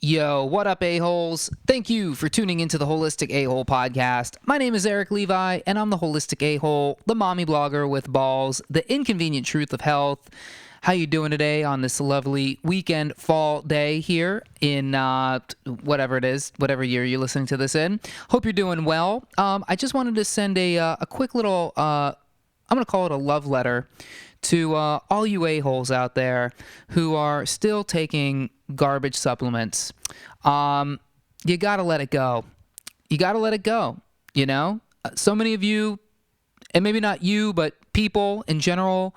Yo, what up, a-holes? Thank you for tuning into the Holistic A-Hole podcast. My name is Erik Levi, and I'm the Holistic A-Hole, the mommy blogger with balls, the inconvenient truth of health. How you doing today on this lovely weekend fall day here in whatever it is, whatever year you're listening to this in? Hope you're doing well. I just wanted to send a quick little, I'm going to call it a love letter to all you a-holes out there who are still taking garbage supplements. You gotta let it go. You gotta let it go, you know? So many of you, and maybe not you, but people in general,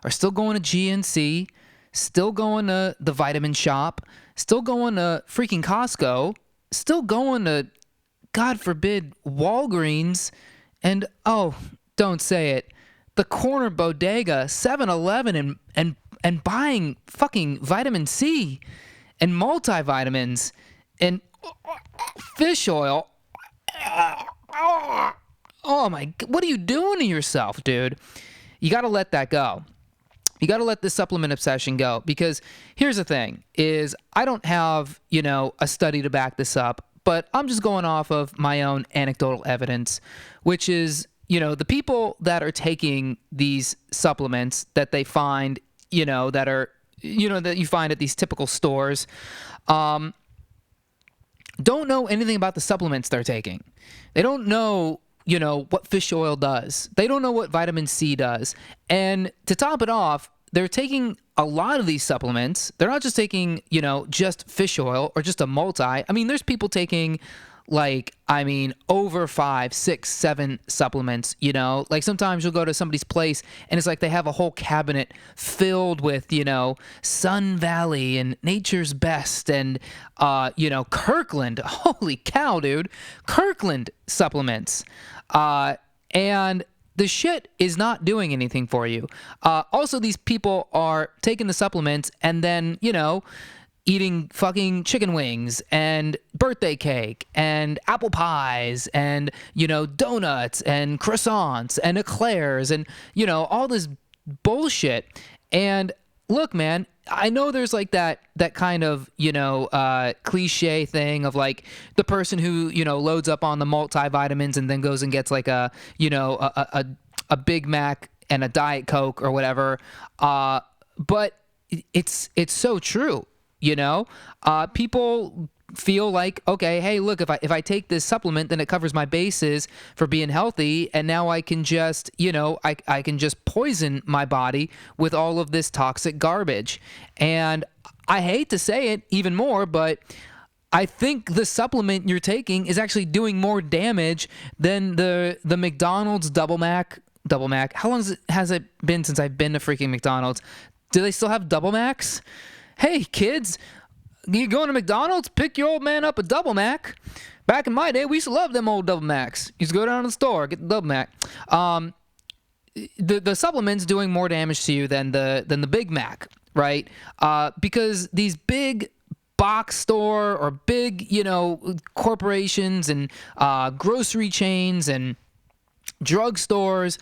are still going to GNC, still going to the vitamin shop, still going to freaking Costco, still going to, God forbid, Walgreens, and, oh, don't say it, the corner bodega, 7-Eleven, and buying fucking vitamin C and multivitamins and fish oil. Oh my, what are you doing to yourself, dude? You got to let that go. You got to let this supplement obsession go, because here's the thing is I don't have, a study to back this up, but I'm just going off of my own anecdotal evidence, which is, the people that are taking these supplements that they find, that are, that you find at these typical stores, don't know anything about the supplements they're taking. They don't know, what fish oil does. They don't know what vitamin C does. And to top it off, they're taking a lot of these supplements. They're not just taking, just fish oil or just a multi. I mean, there's people taking over 5, 6, 7 supplements, like sometimes you'll go to somebody's place and it's like they have a whole cabinet filled with, Sun Valley and Nature's Best and, Kirkland. Holy cow, dude. Kirkland supplements. And the shit is not doing anything for you. Also, these people are taking the supplements and then, eating fucking chicken wings and birthday cake and apple pies and, donuts and croissants and eclairs and, all this bullshit. And look, man, I know there's like that kind of, cliche thing of like the person who, loads up on the multivitamins and then goes and gets like a Big Mac and a Diet Coke or whatever. But it's so true. People feel like, okay, hey, look, if I take this supplement, then it covers my bases for being healthy, and now I can just, I can just poison my body with all of this toxic garbage. And I hate to say it even more, but I think the supplement you're taking is actually doing more damage than the McDonald's Double Mac. How long has it been since I've been to freaking McDonald's? Do they still have Double Macs? Hey, kids, you going to McDonald's? Pick your old man up a Double Mac. Back in my day, we used to love them old Double Macs. Used to go down to the store, get the Double Mac. The supplement's doing more damage to you than the Big Mac, right? Because these big box store or big, corporations and grocery chains and drugstores,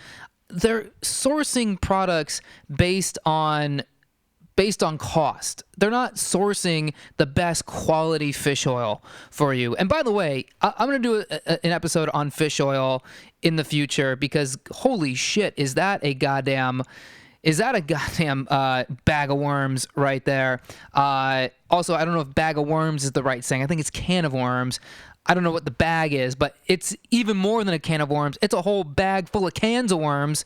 they're sourcing products based on cost. They're not sourcing the best quality fish oil for you. And by the way, I'm going to do an episode on fish oil in the future, because holy shit, is that a goddamn bag of worms right there. Also, I don't know if bag of worms is the right saying. I think it's can of worms. I don't know what the bag is, but it's even more than a can of worms. It's a whole bag full of cans of worms.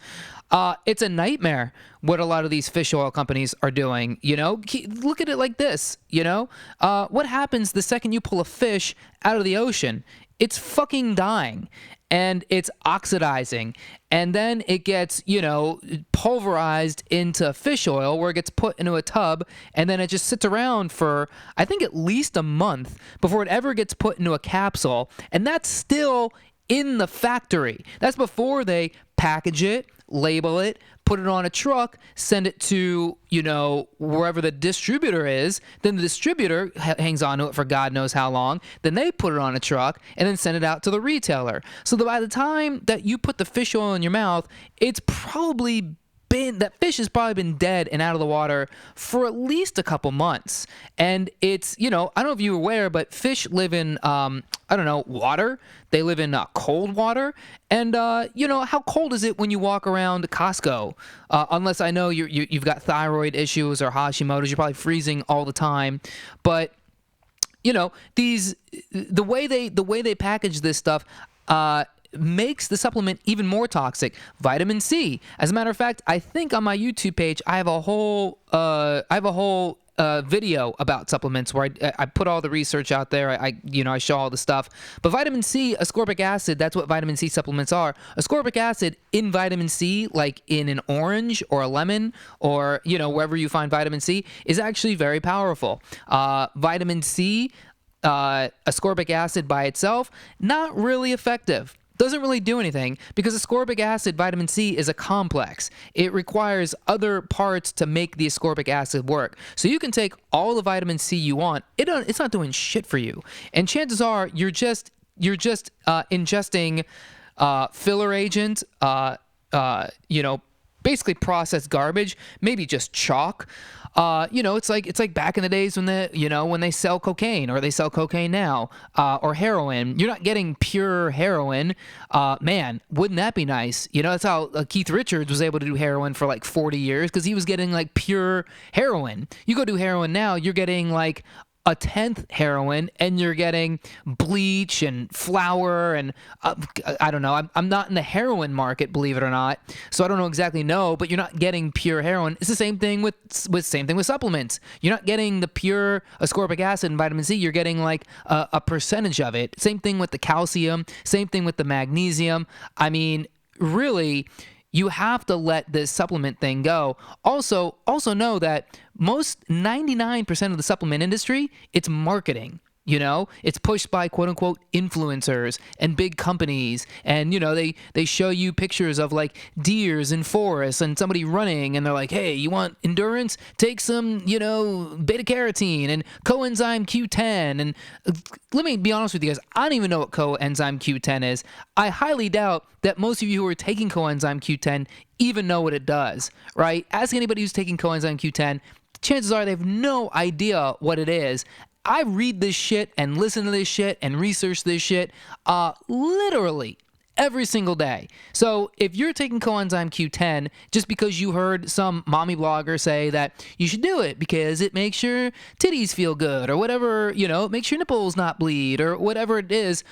It's a nightmare what a lot of these fish oil companies are doing, Look at it like this, What happens the second you pull a fish out of the ocean? It's fucking dying. And it's oxidizing. And then it gets, pulverized into fish oil, where it gets put into a tub, and then it just sits around for, I think, at least a month before it ever gets put into a capsule. And that's still in the factory. That's before they package it, label it, put it on a truck, send it to, wherever the distributor is. Then the distributor hangs on to it for God knows how long. Then they put it on a truck and then send it out to the retailer. So that by the time that you put the fish oil in your mouth, it's probably fish has probably been dead and out of the water for at least a couple months. And it's, I don't know if you're aware, but fish live in, water. They live in cold water. And, how cold is it when you walk around Costco? Unless I know you've got thyroid issues or Hashimoto's, you're probably freezing all the time. But, the way they package this stuff, makes the supplement even more toxic. Vitamin C. As a matter of fact, I think on my YouTube page I have a whole video about supplements where I put all the research out there. I show all the stuff. But vitamin C, ascorbic acid, that's what vitamin C supplements are. Ascorbic acid in vitamin C, like in an orange or a lemon or wherever you find vitamin C, is actually very powerful. Vitamin C, ascorbic acid by itself, not really effective. Doesn't really do anything because ascorbic acid, vitamin C, is a complex. It requires other parts to make the ascorbic acid work. So you can take all the vitamin C you want. It's not doing shit for you. And chances are you're just ingesting filler agent, basically processed garbage, maybe just chalk. It's like back in the days when when they sell cocaine, or they sell cocaine now, or heroin. You're not getting pure heroin. Man, wouldn't that be nice? That's how Keith Richards was able to do heroin for like 40 years, because he was getting like pure heroin. You go do heroin now, you're getting like a 10th heroin, and you're getting bleach and flour and I don't know. I'm not in the heroin market, believe it or not, so I don't exactly know. But you're not getting pure heroin. It's the same thing with supplements. You're not getting the pure ascorbic acid and vitamin C. You're getting like a percentage of it. Same thing with the calcium. Same thing with the magnesium. I mean, really, you have to let this supplement thing go. Also know that most 99% of the supplement industry, it's marketing. It's pushed by quote unquote influencers and big companies. And, they show you pictures of like deers in forests and somebody running, and they're like, hey, you want endurance? Take some, beta carotene and coenzyme Q10. And let me be honest with you guys, I don't even know what coenzyme Q10 is. I highly doubt that most of you who are taking coenzyme Q10 even know what it does, right? Ask anybody who's taking coenzyme Q10, chances are they have no idea what it is. I read this shit and listen to this shit and research this shit literally every single day. So if you're taking coenzyme Q10 just because you heard some mommy blogger say that you should do it because it makes your titties feel good or whatever, it makes your nipples not bleed or whatever it is,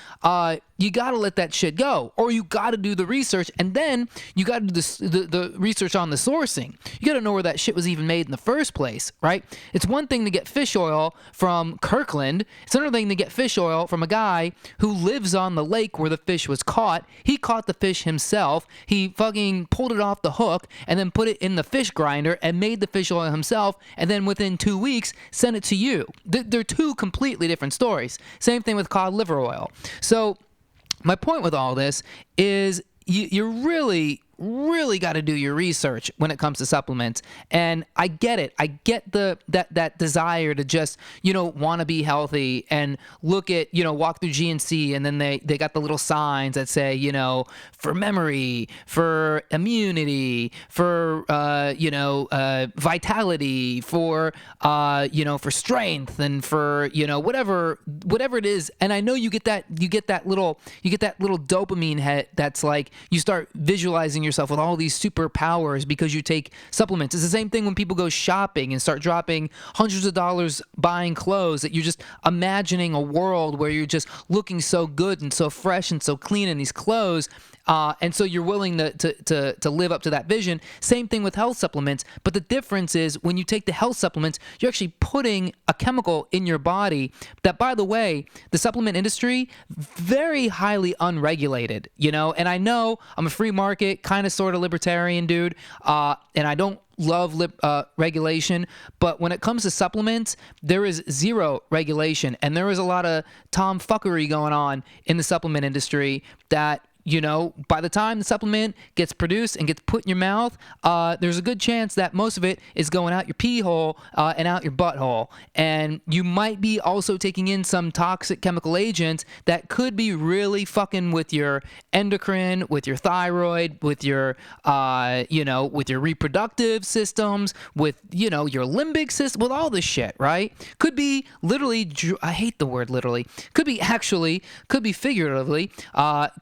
you got to let that shit go, or you got to do the research, and then you got to do the research on the sourcing. You got to know where that shit was even made in the first place, right? It's one thing to get fish oil from Kirkland. It's another thing to get fish oil from a guy who lives on the lake where the fish was caught. He caught the fish himself. He fucking pulled it off the hook and then put it in the fish grinder and made the fish oil himself, and then within 2 weeks sent it to you. They're two completely different stories. Same thing with cod liver oil. So my point with all this is you really got to do your research when it comes to supplements. And I get it. I get that desire to just, want to be healthy and look at, walk through GNC, and then they got the little signs that say, for memory, for immunity, for, vitality, for, for strength, and for, whatever it is. And I know you get that little dopamine hit that's like you start visualizing yourself with all these superpowers because you take supplements. It's the same thing when people go shopping and start dropping hundreds of dollars buying clothes, that you're just imagining a world where you're just looking so good and so fresh and so clean in these clothes. And so you're willing to live up to that vision. Same thing with health supplements. But the difference is when you take the health supplements, you're actually putting a chemical in your body that, by the way, the supplement industry, very highly unregulated, and I know I'm a free market, kind of sort of libertarian dude, and I don't love regulation, but when it comes to supplements, there is zero regulation, and there is a lot of tomfuckery going on in the supplement industry that by the time the supplement gets produced and gets put in your mouth, there's a good chance that most of it is going out your pee hole and out your butthole. And you might be also taking in some toxic chemical agents that could be really fucking with your endocrine, with your thyroid, with your, with your reproductive systems, with, your limbic system, with all this shit, right? Could be literally, I hate the word literally, could be actually, could be figuratively,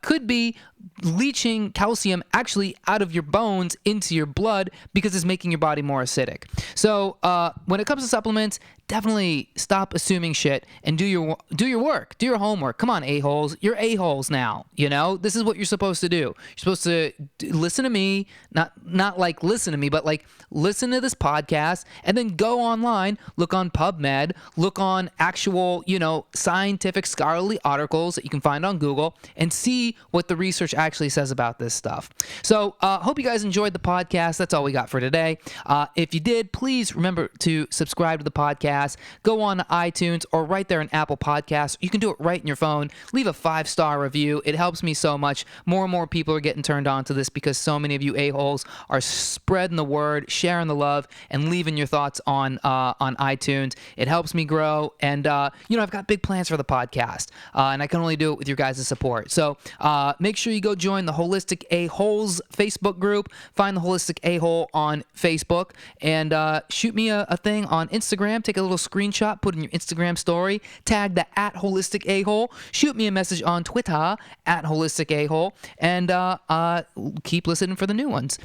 could be leaching calcium actually out of your bones into your blood because it's making your body more acidic. So when it comes to supplements, definitely stop assuming shit and do your work, do your homework. Come on, a-holes, you're a-holes now. This is what you're supposed to do. You're supposed to listen to me, not like listen to me, but like listen to this podcast, and then go online, look on PubMed, look on actual scientific scholarly articles that you can find on Google, and see what the research actually says about this stuff. So hope you guys enjoyed the podcast. That's all we got for today. If you did, please remember to subscribe to the podcast. Go on to iTunes or right there in Apple Podcasts. You can do it right in your phone. Leave a 5-star review. It helps me so much. More and more people are getting turned on to this because so many of you a-holes are spreading the word, sharing the love, and leaving your thoughts on iTunes. It helps me grow, and I've got big plans for the podcast, and I can only do it with your guys' support. So make sure you go join the Holistic A-Holes Facebook group. Find the Holistic A-Hole on Facebook, and shoot me a thing on Instagram. Take a little screenshot, put it in your Instagram story, tag the @HolisticAhole, shoot me a message on Twitter @HolisticAhole, and keep listening for the new ones.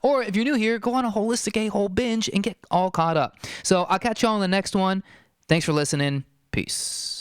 Or if you're new here, go on a Holistic A-Hole binge and get all caught up. So I'll catch you all on the next one. Thanks for listening. Peace.